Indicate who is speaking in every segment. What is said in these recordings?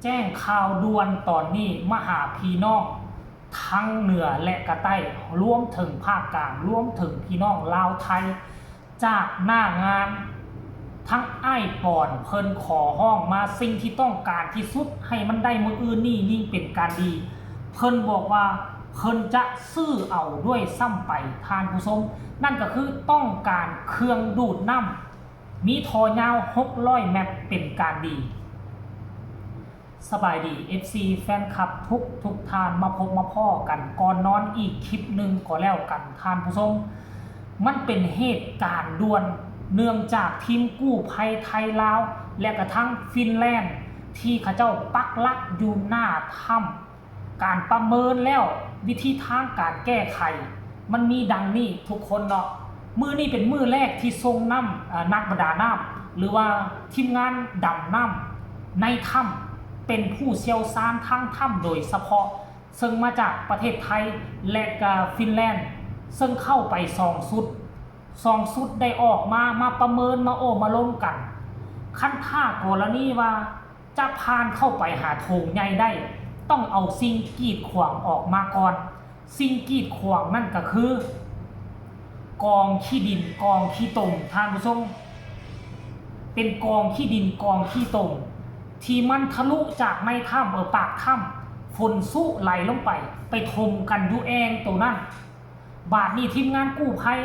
Speaker 1: แจ้งข่าวด่วนตอนนี้มาหาพี่น้องทั้งเหนือและกระใต้รวมถึงภาคกลางรวมถึงพี่น้องลาวไทยจากหน้างานทั้งไอ้ปอนเพิ่นขอห้องมาสิ่งที่ต้องการที่สุดให้มันได้มืออื่นนี่ยิ่งเป็นการดีเพิ่นบอกว่าเพิ่นจะซื้อเอาด้วยซ้ำไปทานผู้ชมนั่นก็คือต้องการเครื่องดูดน้ำมีทอยาว600 เมตรเป็นการดีสบายดี FC แฟนคลับทุกทานมาพบมาพ่อกันก่อนนอนอีกคลิปหนึ่งก็แล้วกันทานผู้ชมมันเป็นเหตุการณ์ด่วนเนื่องจากทีมกู้ภัยไทยลาวและกระทั่งฟินแลนด์ที่เขาเจ้าปักหลักอยู่หน้าถ้ำการประเมินแล้ววิธีทางการแก้ไขมันมีดังนี้ทุกคนเนาะมือนี้เป็นมือแรกที่ส่งน้ำนักประดาน้ำหรือว่าทีมงานดำน้ำในถ้ำเป็นผู้เชี่ยวชาญทางถ้ำโดยเฉพาะซึ่งมาจากประเทศไทยและก็ฟินแลนด์ซึ่งเข้าไป2 สุดได้ออกมาประเมินมาลงกันขั้นท่ากรณีว่าจะผ่านเข้าไปหาโถงใหญ่ได้ต้องเอาสิ่งกีดขวางออกมาก่อนสิ่งกีดขวางนั่นก็คือกองขี้ดินกองขี้ตมท่านผู้ชมเป็นกองขี้ดินกองขี้ตมที่มันทะลุจากในถ้ำปากถ้ำฝนสุไหลลงไปทมกันอยู่แองตัวนั้นบาดนี้ทีมงานกู้ภัย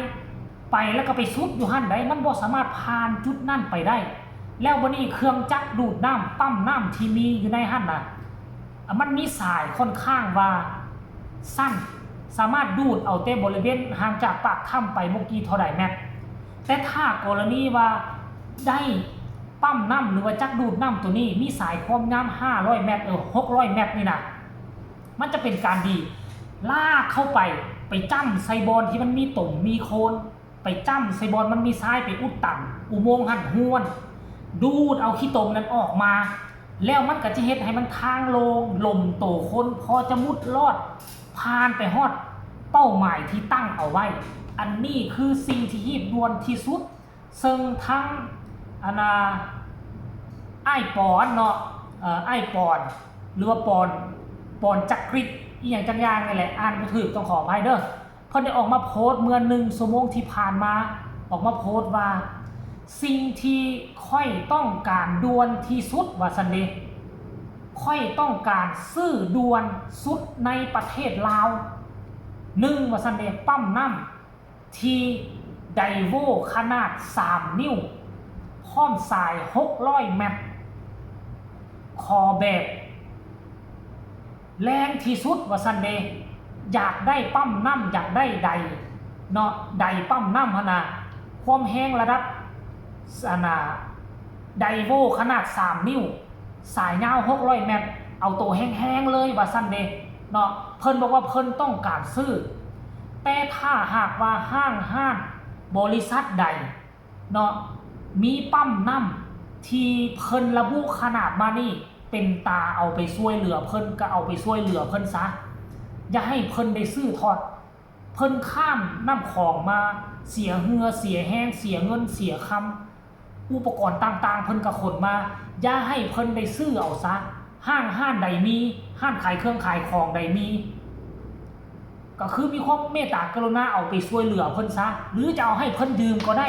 Speaker 1: ไปแล้วก็ไปซุดอยู่หั่นได้มันบ่สามารถผ่านจุดนั้นไปได้แล้ววันนี้เครื่องจักรดูดน้ำปั๊มน้ำที่มีอยู่ในหั่นน่ะมันมีสายค่อนข้างว่าสั้นสามารถดูดเอาแต่บริเวณห่างจากปากถ้ำไปเมื่อกี้เท่าใดเมตรแต่ถ้ากรณีว่าได้ปั๊มน้ำหรือว่าจักรดูดน้ำตัวนี้มีสายความยาว500 เมตร600 เมตรนี่นะมันจะเป็นการดีลากเข้าไปจ้ำไซบอลที่มันมีตุ่มมีโคนไปจ้ำไซบอลมันมีทรายไปอุดตันอุโมงค์หั่นห้วนดูดเอาขี้ตมนั้นออกมาแล้วมันก็จะเฮ็ดให้มันทางโลงลมโตคนพอจะมุดรอดผ่านไปฮอดเป้าหมายที่ตั้งเอาไว้อันนี้คือสิ่งที่รีบด่วนที่สุดซึ่งทั้งไอ้ปอนเนาะไอ้ปอนหรือว่าปอนจักริดอีหยังจังอย่างนี่แหละอ่านบ่ถูกต้องขออภัยเด้อเพิ่นได้ออกมาโพสต์เมื่อ1 ชั่วโมงที่ผ่านมาออกมาโพสต์ว่าสิ่งที่ค่อยต้องการด่วนที่สุดว่าซั่นเด้ค่อยต้องการซื้อด่วนสุดในประเทศลาว1ว่าซั่นเด้ปั๊มน้ำที่ไดโวขนาด3 นิ้วพร้อมสาย600 เมตรคอแบบแรงที่สุดว่าซั่นเด้อยากได้ปั๊มน้ำอยากได้ใดเนาะใดปั๊มน้ำหั่นน่ะความแห้งระดับไดโวขนาด3 นิ้วสายยาว600 เมตรเอาตัวแห้งๆเลยว่าซั่นเด้เนาะเพิ่นบอกว่าเพิ่นต้องการซื้อแต่ถ้าหากว่าห้างบริษัทใดเนาะมีปั๊มน้ำที่เพิ่นระบุขนาดมานี่เป็นตาเอาไปช่วยเหลือเพิ่นก็เอาไปช่วยเหลือเพิ่นซะอย่าให้เพิ่นได้ซื้อทอดเพิ่นข้ามน้ำของมาเสียเหงื่อเสียแห้งเสียเงินเสียคำอุปกรณ์ต่างๆเพิ่นก็ขนมาอย่าให้เพิ่นได้ซื้อเอาซะห้างใดมีห้างขายเครื่องขายของใดมีก็คือมีความเมตตากรุณาเอาไปช่วยเหลือเพิ่นซะหรือจะเอาให้เพิ่นยืมก็ได้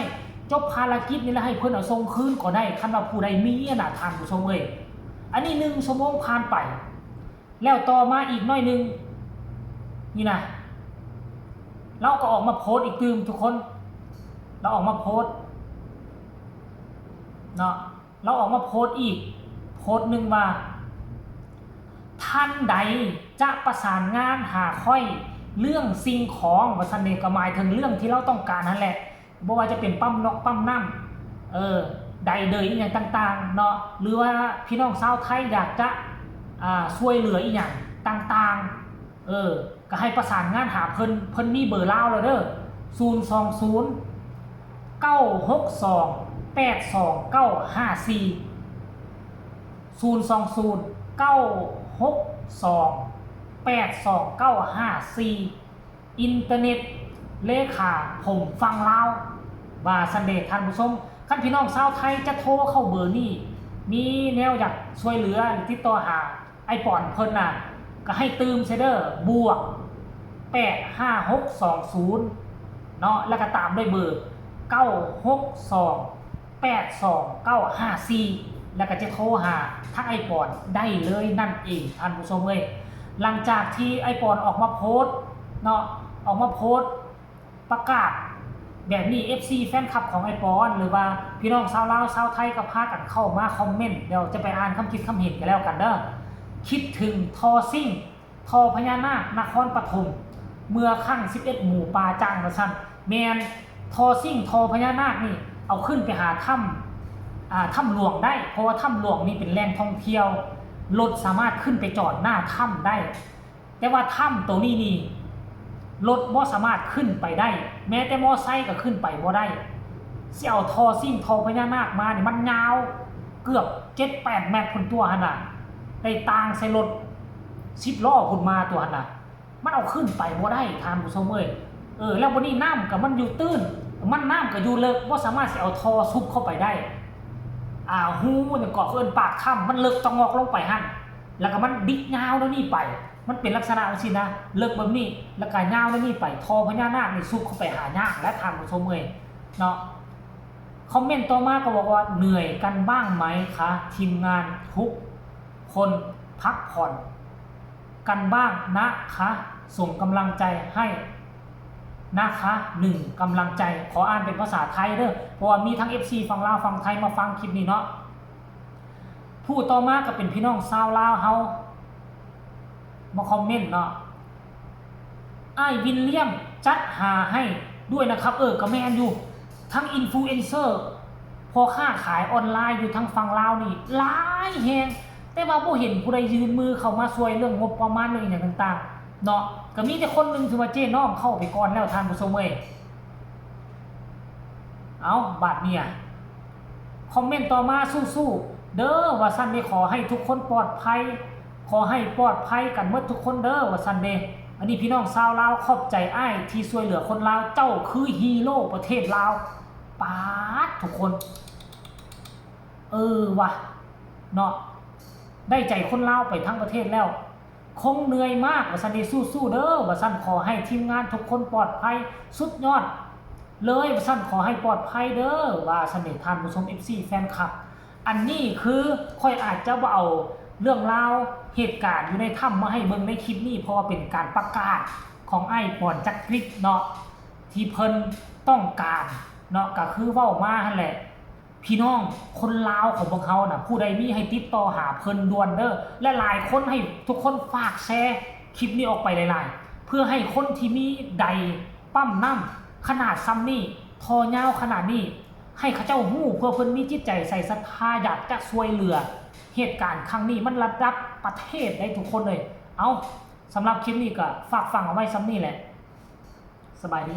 Speaker 1: จบภารกิจนี้แล้วให้เพิ่นเอาส่งคืนก็ได้คันว่าผู้ใดมีน่ะท่านผู้ชมเอ้ยอันนี้1 ชั่วโมงผ่านไปแล้วต่อมาอีกหน่อยนึงนี่นะเราก็ออกมาโพสต์อีกตื่มทุกคนเราออกมาโพสต์เนาะเราออกมาโพสต์อีกโพสต์นึงว่าท่านใดจะประสานงานหาค่อยเรื่องสิ่งของว่าซั่นเด้ก็หมายถึงเรื่องที่เราต้องการนั่นแหละบ่ว่าจะเป็นปั๊มนกปั๊มน้ำใดเดยอีหยังต่างๆเนาะหรือว่าพี่น้องชาวไทยอยากจะช่วยเหลืออีหยังต่างๆก็ให้ประสานงานหาเพิ่นมีเบอร์ลาวแล้วเด้อ020 962 82 954 020 962 82 954อินเทอร์เน็ตเลขาผมฟังลาวว่าซั่นเด้ท่านผู้ชมคันพี่น้องชาวไทยจะโทรเข้าเบอร์นี้ มีแนวอยากช่วยเหลือหรือติดต่อหาไอปอนเพิ่นน่ะก็ให้ตืมเซเดอร์บวก85620เนาะแล้วก็ตามด้วยเบอร์962829554แล้วก็จะโทรหาทักไอปอนได้เลยนั่นเองท่านผู้ชมเอ้ยหลังจากที่ไอปอนออกมาโพสต์เนาะออกมาโพสต์ประกาศแบบนี้ FC แฟนคลับของไอปอนหรือว่าพี่น้องชาวลาวชาวไทยก็พากันเข้ามาคอมเมนต์เดี๋ยวจะไปอ่านคำคิดคำเห็นกันแล้วกันเด้อคิดถึงทอซิ่งทอพญานาคนครปฐมเมื่อครั้ง11หมู่ป่าจ้างว่าซั่นแมนทอซิ่งทอพญานาคนี่เอาขึ้นไปหาถ้ำหลวงได้เพราะว่าถ้ำหลวงนี่เป็นแหล่งท่องเที่ยวรถสามารถขึ้นไปจอดหน้าถ้ำได้แต่ว่าถ้ำตัวนี้นี่รถบ่สามารถขึ้นไปได้แม้แต่มอไซค์ก็ขึ้นไปบ่ได้สิเอาทอซิ่งทอพญานาคมานี่มันยาวเกือบ 7-8 เมตรพุ่นตัวหั่นน่ะได้ต่างใส่รถ10ล้อพุ่นมาตัวหั่นน่ะมันเอาขึ้นไปบ่ได้ท่านผู้ชมเอ้ยแล้ววันนี้น้ำก็มันอยู่ตื้นมันน้ำก็อยู่ลึกบ่สามารถสิเอาทอซุบเข้าไปได้หูอย่างเกาะเอิ้นปากถ้ำมันเลิกตะงอกลงไปหั่นแล้วก็มันดิกยาวแล้วนี่ไปมันเป็นลักษณะจังซี่นะเลิกแบบนี้แล้วก็ยาวแล้วนี่ไปทอพญานาคนี่ซุบเข้าไปหายากและท่านผู้ชมเอ้ยเนาะคอมเมนต์ต่อมาก็บอกว่าเหนื่อยกันบ้างไหมคะทีมงานทุกคนพักผ่อนกันบ้างนะคะส่งกำลังใจให้นะคะ1กำลังใจขออ่านเป็นภาษาไทยเด้อเพราะว่ามีทั้ง FC ฝั่งลาวฝั่งไทยมาฟังคลิปนี้เนาะผู้ต่อมาก็เป็นพี่น้องชาวลาวเฮามาคอมเมนต์เนาะไอ้วินเลียมจัดหาให้ด้วยนะครับก็แม่นอยู่ทั้งอินฟลูเอนเซอร์พอค้าขายออนไลน์อยู่ทั้งฝั่งลาวนี่หลายแฮงแต่ว่าบ่เห็นผู้ใดยืนมือเข้ามาช่วยเรื่องงบประมาณเรื่องอย่างต่างๆเนาะก็มีแต่คนนึงที่ว่าเจ้น้องเข้าไปก่อนแล้วท่านผู้ชมเอ้ยเอาบาดเนี่ยคอมเมนต์ต่อมาสู้ๆเด้อว่าซั่นได้ขอให้ทุกคนปลอดภัยขอให้ปลอดภัยกันหมดทุกคนเด้อว่าซั่นเด้อันนี้พี่น้องชาวลาวขอบใจอ้ายที่ช่วยเหลือคนลาวเจ้าคือฮีโร่ประเทศลาวปาดทุกคนว่ะเนาะได้ใจคนลาวไปทั้งประเทศแล้วคงเหนื่อยมากว่าซั่นได้สู้ๆเด้อว่าซั่นขอให้ทีมงานทุกคนปลอดภัยสุดยอดเลยว่าซั่นขอให้ปลอดภัยเด้อว่าซั่นได้ท่านผู้ชม FC แฟนคลับอันนี้คือค่อยอาจจะบ่เอาเรื่องราวเหตุการณ์อยู่ในถ้ำมาให้เบิ่งในคลิปนี้เพราะว่าเป็นการประกาศของไอ้ปอนจักริดเนาะที่เพิ่นต้องการเนาะก็คือเว้ามาหั่นแหละพี่น้องคนลาวของพวกเขาน่ะผู้ใดมีให้ติดต่อหาเพิ่นด่วนเด้อและหลายคนให้ทุกคนฝากแชร์คลิปนี้ออกไปหลายๆเพื่อให้คนที่มีใดปั๊มน้ำขนาดซ้ำนี่ทอยาวขนาดนี้ให้เขาเจ้าฮู้เพื่อเพิ่นมีจิตใจใส่ศรัทธาอยากจะช่วยเหลือเหตุการณ์ครั้งนี้มันระดับประเทศได้ทุกคนเลยเอาสำหรับคลิปนี้ก็ฝากฟังเอาไว้ซ้ำนี่แหละสบายดี